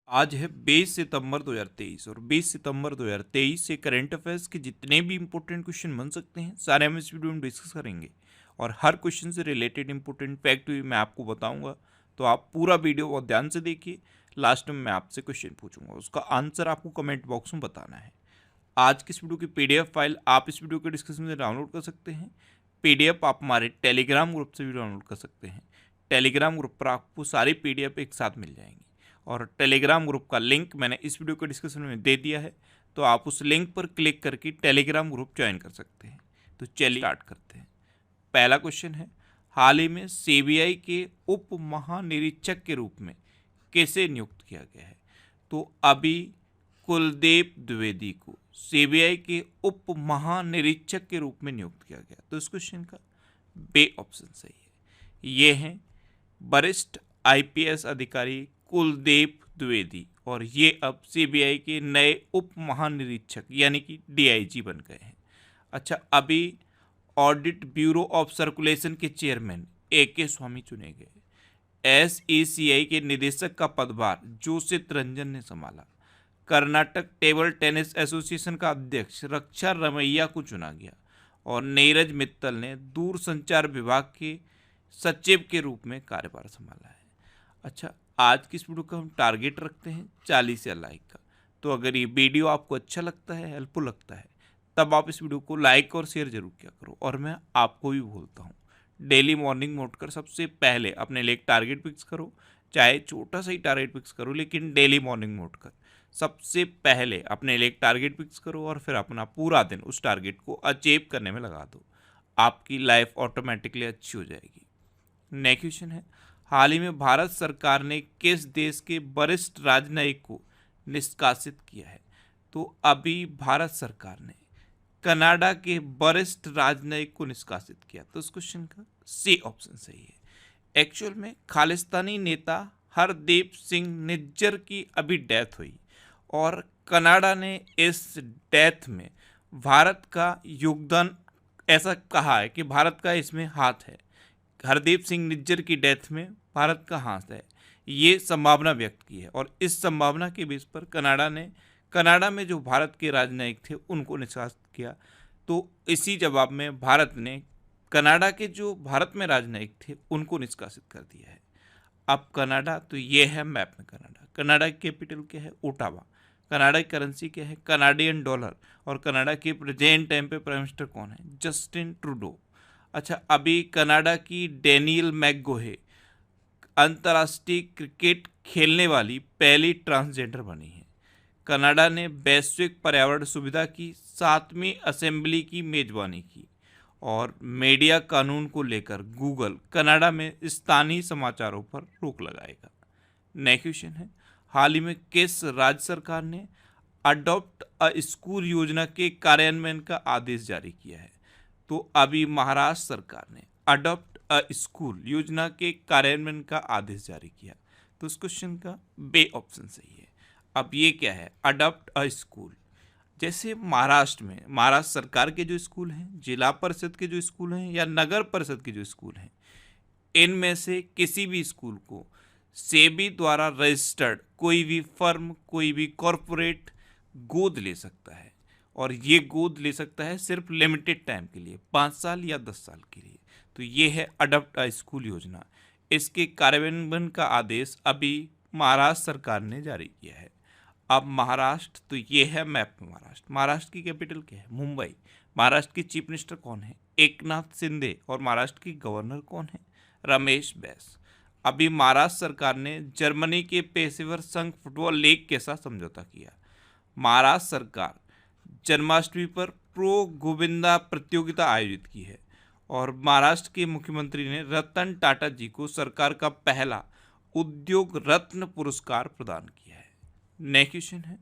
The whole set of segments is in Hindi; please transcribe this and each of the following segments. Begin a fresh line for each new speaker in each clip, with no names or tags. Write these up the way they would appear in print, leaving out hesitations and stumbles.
आज है 20 सितंबर 2023 और 20 सितंबर 2023 से करंट अफेयर्स के जितने भी इंपॉर्टेंट क्वेश्चन बन सकते हैं सारे हम इस वीडियो में डिस्कस करेंगे। और हर क्वेश्चन से रिलेटेड इंपॉर्टेंट फैक्ट भी मैं आपको बताऊंगा, तो आप पूरा वीडियो बहुत ध्यान से देखिए। लास्ट में मैं आपसे क्वेश्चन पूछूंगा, उसका आंसर आपको कमेंट बॉक्स में बताना है। आज की इस वीडियो की पीडीएफ फाइल आप इस वीडियो के डिस्क्रिप्शन में डाउनलोड कर सकते हैं। पीडीएफ आप हमारे टेलीग्राम ग्रुप से भी डाउनलोड कर सकते हैं। टेलीग्राम ग्रुप पर आपको सारी पीडीएफ एक साथ मिल जाएंगी और टेलीग्राम ग्रुप का लिंक मैंने इस वीडियो के डिस्क्रिप्शन में दे दिया है, तो आप उस लिंक पर क्लिक करके टेलीग्राम ग्रुप ज्वाइन कर सकते हैं। तो चलिए स्टार्ट करते हैं। पहला क्वेश्चन है, हाल ही में सीबीआई के उप महानिरीक्षक के रूप में किसे नियुक्त किया गया है? तो अभी कुलदीप द्विवेदी को सीबीआई के उप महानिरीक्षक के रूप में नियुक्त किया गया। तो इस क्वेश्चन का बे ऑप्शन सही है। ये हैं वरिष्ठ आईपीएस अधिकारी कुलदीप द्विवेदी और ये अब सीबीआई के नए उप महानिरीक्षक यानी कि डीआईजी बन गए हैं। अच्छा, अभी ऑडिट ब्यूरो ऑफ सर्कुलेशन के चेयरमैन AK स्वामी चुने गए। SECI के निदेशक का पदभार जोशित रंजन ने संभाला। कर्नाटक टेबल टेनिस एसोसिएशन का अध्यक्ष रक्षा रमैया को चुना गया और नीरज मित्तल ने दूरसंचार विभाग के सचिव के रूप में कार्यभार संभाला है। अच्छा, आज की इस वीडियो का हम टारगेट रखते हैं 40 या लाइक का। तो अगर ये वीडियो आपको अच्छा लगता है, हेल्पफुल लगता है, तब आप इस वीडियो को लाइक और शेयर जरूर किया करो। और मैं आपको भी बोलता हूँ, डेली मॉर्निंग में उठकर सबसे पहले अपने लिए एक टारगेट फिक्स करो, चाहे छोटा सा ही टारगेट फिक्स करो, लेकिन डेली मॉर्निंग में उठकर सबसे पहले अपने लिए एक टारगेट फिक्स करो और फिर अपना पूरा दिन उस टारगेट को अचीव करने में लगा दो। आपकी लाइफ ऑटोमेटिकली अच्छी हो जाएगी। नेक्स्ट क्वेश्चन है, हाल ही में भारत सरकार ने किस देश के वरिष्ठ राजनयिक को निष्कासित किया है? तो अभी भारत सरकार ने कनाडा के वरिष्ठ राजनयिक को निष्कासित किया। तो इस क्वेश्चन का सी ऑप्शन सही है। एक्चुअल में खालिस्तानी नेता हरदीप सिंह निज्जर की अभी डेथ हुई और कनाडा ने इस डेथ में भारत का योगदान, ऐसा कहा है कि भारत का इसमें हाथ है। हरदीप सिंह निज्जर की डेथ में भारत का हाथ है, ये संभावना व्यक्त की है और इस संभावना के बेस पर कनाडा में जो भारत के राजनयिक थे उनको निष्कासित किया। तो इसी जवाब में भारत ने कनाडा के जो भारत में राजनयिक थे उनको निष्कासित कर दिया है। अब कनाडा, तो ये है मैप में कनाडा की कैपिटल क्या है? ओटावा। कनाडा की करेंसी क्या है? Canadian dollar. और कनाडा के प्रेजेंट टाइम पे प्राइम मिनिस्टर कौन है? Justin Trudeau. अच्छा, अभी कनाडा की डेनियल मैकगोहे अंतर्राष्ट्रीय क्रिकेट खेलने वाली पहली ट्रांसजेंडर बनी है। कनाडा ने वैश्विक पर्यावरण सुविधा की 7वीं असेंबली की मेजबानी की और मीडिया कानून को लेकर गूगल कनाडा में स्थानीय समाचारों पर रोक लगाएगा। नेक्स्ट क्वेश्चन है, हाल ही में किस राज्य सरकार ने अडॉप्ट अ स्कूल योजना के कार्यान्वयन का आदेश जारी किया है? तो अभी महाराष्ट्र सरकार ने अडॉप्ट अ स्कूल योजना के कार्यान्वयन का आदेश जारी किया। तो इस क्वेश्चन का बे ऑप्शन सही है। अब ये क्या है अडॉप्ट अ स्कूल? जैसे महाराष्ट्र सरकार के जो स्कूल हैं, जिला परिषद के जो स्कूल हैं या नगर परिषद के जो स्कूल हैं, इनमें से किसी भी स्कूल को सेबी द्वारा रजिस्टर्ड कोई भी फर्म, कोई भी कॉरपोरेट गोद ले सकता है और ये गोद ले सकता है सिर्फ लिमिटेड टाइम के लिए, 5 साल या 10 साल के लिए। तो ये है अडॉप्ट अ स्कूल योजना। इसके कार्यान्वयन का आदेश अभी महाराष्ट्र सरकार ने जारी किया है। अब महाराष्ट्र, तो ये है मैप में महाराष्ट्र की कैपिटल क्या है? मुंबई। महाराष्ट्र की चीफ मिनिस्टर कौन है? एकनाथ शिंदे। और महाराष्ट्र की गवर्नर कौन है? रमेश बैस। अभी महाराष्ट्र सरकार ने जर्मनी के पेशेवर संघ फुटबॉल लीग के साथ समझौता किया। महाराष्ट्र सरकार जन्माष्टमी पर प्रो गोविंदा प्रतियोगिता आयोजित की है और महाराष्ट्र के मुख्यमंत्री ने रतन टाटा जी को सरकार का पहला उद्योग रत्न पुरस्कार प्रदान किया है। नेक्स्ट क्वेश्चन है,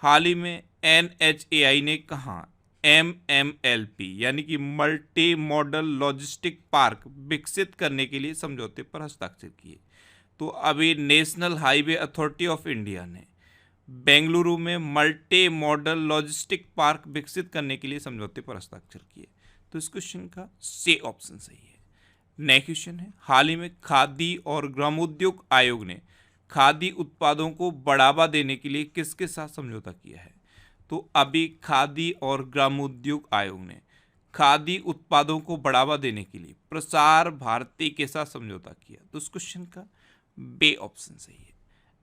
हाल ही में NHAI ने कहा MMLP यानी कि मल्टी मॉडल लॉजिस्टिक पार्क विकसित करने के लिए समझौते पर हस्ताक्षर किए। तो अभी national highway authority of India ने बेंगलुरु में मल्टी मॉडल लॉजिस्टिक पार्क विकसित करने के लिए समझौते पर हस्ताक्षर किए। तो इस क्वेश्चन का सी ऑप्शन सही है। नेक्स्ट क्वेश्चन है, हाल ही में खादी और ग्रामोद्योग आयोग ने खादी उत्पादों को बढ़ावा देने के लिए किसके साथ समझौता किया है? तो अभी खादी और ग्रामोद्योग आयोग ने खादी उत्पादों को बढ़ावा देने के लिए प्रसार भारती के साथ समझौता किया। तो उस क्वेश्चन का बे ऑप्शन सही है।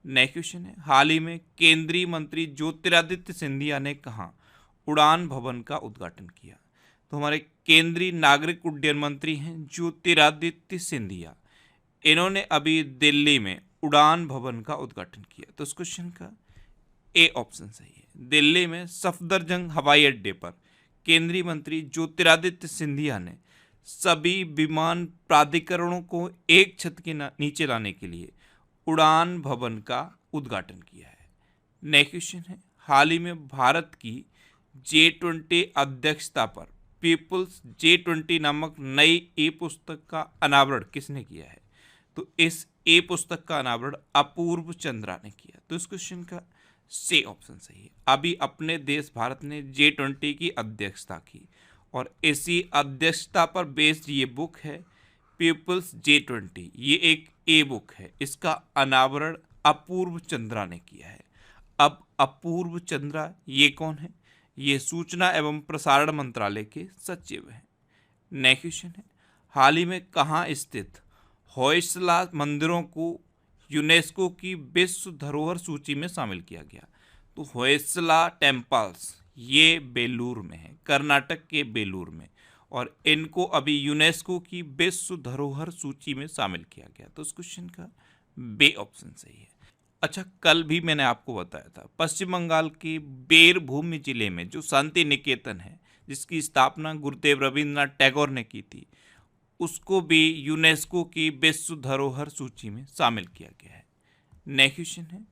नेक्स्ट क्वेश्चन है, हाल ही में केंद्रीय मंत्री ज्योतिरादित्य सिंधिया ने कहा उड़ान भवन का उद्घाटन किया? तो हमारे केंद्रीय नागरिक उड्डयन मंत्री हैं ज्योतिरादित्य सिंधिया। इन्होंने अभी दिल्ली में उड़ान भवन का उद्घाटन किया। तो इस क्वेश्चन का ए ऑप्शन सही है। दिल्ली में सफदरजंग हवाई अड्डे पर केंद्रीय मंत्री ज्योतिरादित्य सिंधिया ने सभी विमान प्राधिकरणों को एक छत के नीचे लाने के लिए उड़ान भवन का उद्घाटन किया है। नेक्स्ट क्वेश्चन है, हाल ही में भारत की G20 अध्यक्षता पर पीपुल्स G20 नामक नई ई पुस्तक का अनावरण किसने किया है? तो इस ई पुस्तक का अनावरण अपूर्व चंद्रा ने किया। तो इस क्वेश्चन का सी ऑप्शन सही है। अभी अपने देश भारत ने G20 की अध्यक्षता की और इसी अध्यक्षता पर बेस्ड ये बुक है पीपुल्स G20। ये एक ए बुक है, इसका अनावरण अपूर्व चंद्रा ने किया है। अब अपूर्व चंद्रा ये कौन है? ये सूचना एवं प्रसारण मंत्रालय के सचिव हैं। नेक्स्ट क्वेश्चन है, हाल ही में कहाँ स्थित होयसला मंदिरों को यूनेस्को की विश्व धरोहर सूची में शामिल किया गया? तो होयसला टेम्पल्स ये बेलूर में है, कर्नाटक के बेलूर में, और इनको अभी यूनेस्को की विश्व धरोहर सूची में शामिल किया गया। तो इस क्वेश्चन का बे ऑप्शन सही है। अच्छा, कल भी मैंने आपको बताया था पश्चिम बंगाल के बीरभूम जिले में जो शांति निकेतन है जिसकी स्थापना गुरुदेव रविंद्रनाथ टैगोर ने की थी, उसको भी यूनेस्को की विश्व धरोहर सूची में शामिल किया गया है। नेक्स्ट क्वेश्चन है,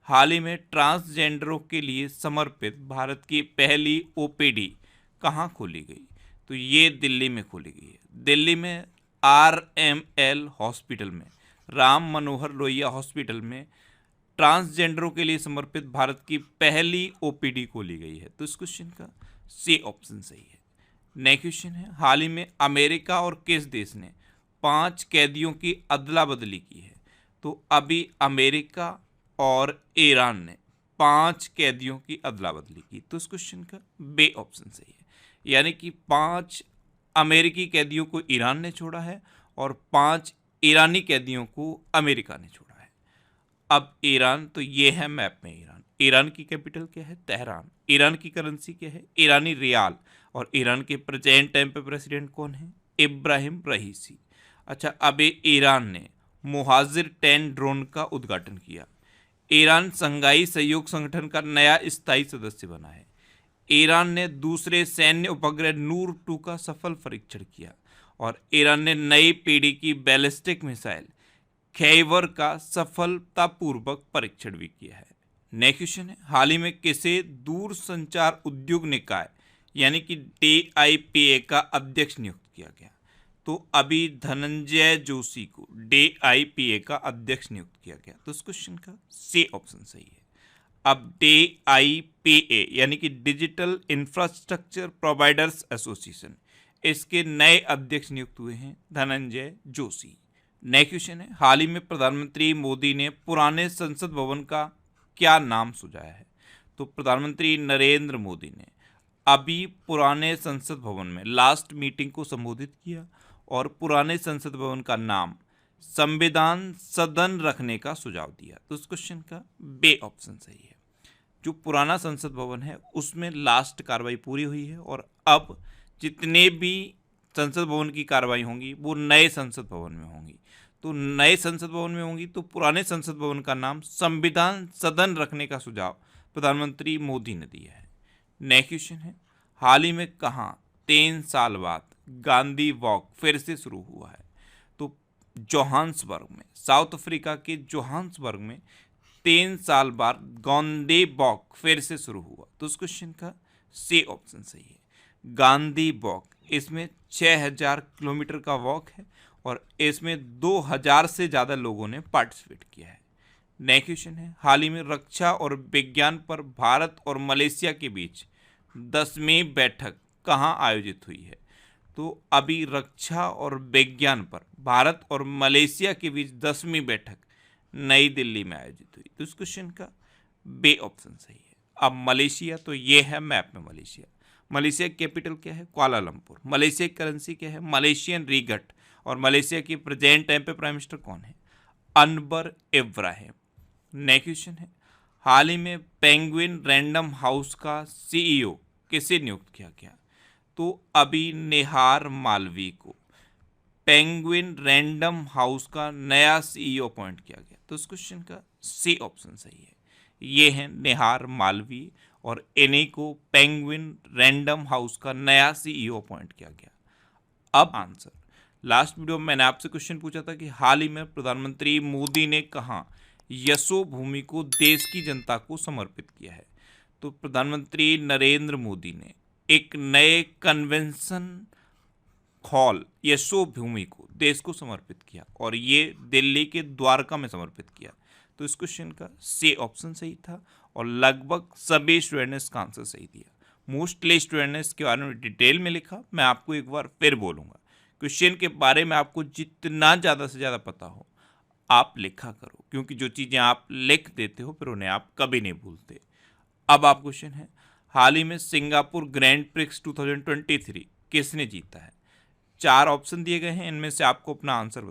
हाल ही में ट्रांसजेंडरों के लिए समर्पित भारत की पहली ओपीडी कहाँ खोली गई? तो ये दिल्ली में खोली गई है। दिल्ली में RML हॉस्पिटल में, राम मनोहर लोहिया हॉस्पिटल में ट्रांसजेंडरों के लिए समर्पित भारत की पहली ओपीडी खोली गई है। तो इस क्वेश्चन का सी ऑप्शन सही है। नेक्स्ट क्वेश्चन है, हाल ही में अमेरिका और किस देश ने 5 कैदियों की अदला बदली की है? तो अभी अमेरिका और ईरान ने 5 कैदियों की अदला बदली की। तो इस क्वेश्चन का बे ऑप्शन सही है, यानी कि 5 अमेरिकी कैदियों को ईरान ने छोड़ा है और 5 ईरानी कैदियों को अमेरिका ने छोड़ा है। अब ईरान, तो ये है मैप में ईरान। ईरान की कैपिटल क्या है? तेहरान। ईरान की करेंसी क्या है? ईरानी रियाल। और ईरान के प्रेजेंट टाइम पे प्रेसिडेंट कौन है? इब्राहिम रईसी। अच्छा, अब ईरान ने मुहाजिर 10 ड्रोन का उद्घाटन किया। ईरान संघाई सहयोग संगठन का नया स्थायी सदस्य बना है। ईरान ने दूसरे सैन्य उपग्रह नूर 2 का सफल परीक्षण किया और ईरान ने नई पीढ़ी की बैलिस्टिक मिसाइल खैबर का सफलतापूर्वक परीक्षण भी किया है। नेक्स्ट क्वेश्चन है, हाल ही में किसे दूर संचार उद्योग निकाय यानी कि DIPA का अध्यक्ष नियुक्त किया गया? तो अभी धनंजय जोशी को DIPA का अध्यक्ष नियुक्त किया गया। तो इस क्वेश्चन का सी ऑप्शन सही है। अब DIPA यानी कि डिजिटल इंफ्रास्ट्रक्चर प्रोवाइडर्स एसोसिएशन, इसके नए अध्यक्ष नियुक्त हुए हैं धनंजय जोशी। नेक्स्ट क्वेश्चन है, हाल ही में प्रधानमंत्री मोदी ने पुराने संसद भवन का क्या नाम सुझाया है? तो प्रधानमंत्री नरेंद्र मोदी ने अभी पुराने संसद भवन में लास्ट मीटिंग को संबोधित किया और पुराने संसद भवन का नाम संविधान सदन रखने का सुझाव दिया। तो इस क्वेश्चन का बे ऑप्शन सही है। जो पुराना संसद भवन है उसमें लास्ट कार्रवाई पूरी हुई है और अब जितने भी संसद भवन की कार्रवाई होंगी वो नए संसद भवन में होंगी। तो नए संसद भवन में होंगी तो पुराने संसद भवन का नाम संविधान सदन रखने का सुझाव प्रधानमंत्री मोदी ने दिया है। नेक्स्ट क्वेश्चन है, हाल ही में कहाँ 3 साल बाद गांधी वॉक फिर से शुरू हुआ है? तो जोहान्सबर्ग में, साउथ अफ्रीका के जोहान्सबर्ग में 3 साल बाद गांधी वॉक फिर से शुरू हुआ। तो उस क्वेश्चन का सी ऑप्शन सही है। गांधी वॉक, इसमें 6000 किलोमीटर का वॉक है और इसमें 2000 से ज़्यादा लोगों ने पार्टिसिपेट किया है। नेक्स्ट क्वेश्चन है, हाल ही में रक्षा और विज्ञान पर भारत और मलेशिया के बीच 10वीं बैठक कहाँ आयोजित हुई है? तो अभी रक्षा और विज्ञान पर भारत और मलेशिया के बीच 10वीं बैठक नई दिल्ली में आयोजित हुई। तो इस क्वेश्चन का बे ऑप्शन सही है। अब मलेशिया, तो ये है मैप में मलेशिया। मलेशिया की कैपिटल क्या है? कुआलालंपुर। मलेशिया की करेंसी क्या है? मलेशियन रिगट। और मलेशिया की प्रेजेंट टाइम पे प्राइम मिनिस्टर कौन है? अनवर इब्राहिम। नेक्स्ट क्वेश्चन है, हाल ही में पेंगुइन रैंडम हाउस का सीईओ किसे नियुक्त किया गया? तो अभी नेहार मालवी को पेंगुइन रैंडम हाउस का नया सीईओ अपॉइंट किया गया। तो इस क्वेश्चन का सी ऑप्शन सही है। ये है नेहार मालवी और इन्हीं को पेंगुइन रैंडम हाउस का नया सीईओ अपॉइंट किया गया। अब आंसर, लास्ट वीडियो में मैंने आपसे क्वेश्चन पूछा था कि हाल ही में प्रधानमंत्री मोदी ने कहा यशोभूमि को देश की जनता को समर्पित किया है? तो प्रधानमंत्री नरेंद्र मोदी ने एक नए कन्वेंशन हॉल यशोभूमि को देश को समर्पित किया और ये दिल्ली के द्वारका में समर्पित किया। तो इस क्वेश्चन का सी ऑप्शन सही था और लगभग सभी स्टूडेंट ने इसका आंसर सही दिया। मोस्टली स्टूडेंट ने इसके बारे में डिटेल में लिखा। मैं आपको एक बार फिर बोलूँगा, क्वेश्चन के बारे में आपको जितना ज़्यादा से ज़्यादा पता हो आप लिखा करो, क्योंकि जो चीज़ें आप लिख देते हो फिर उन्हें आप कभी नहीं भूलते। अब आप क्वेश्चन है, हाल ही में सिंगापुर ग्रैंड प्रिक्स 2023 किसने जीता है? 4 ऑप्शन दिए गए हैं, इनमें से आपको अपना आंसर बताना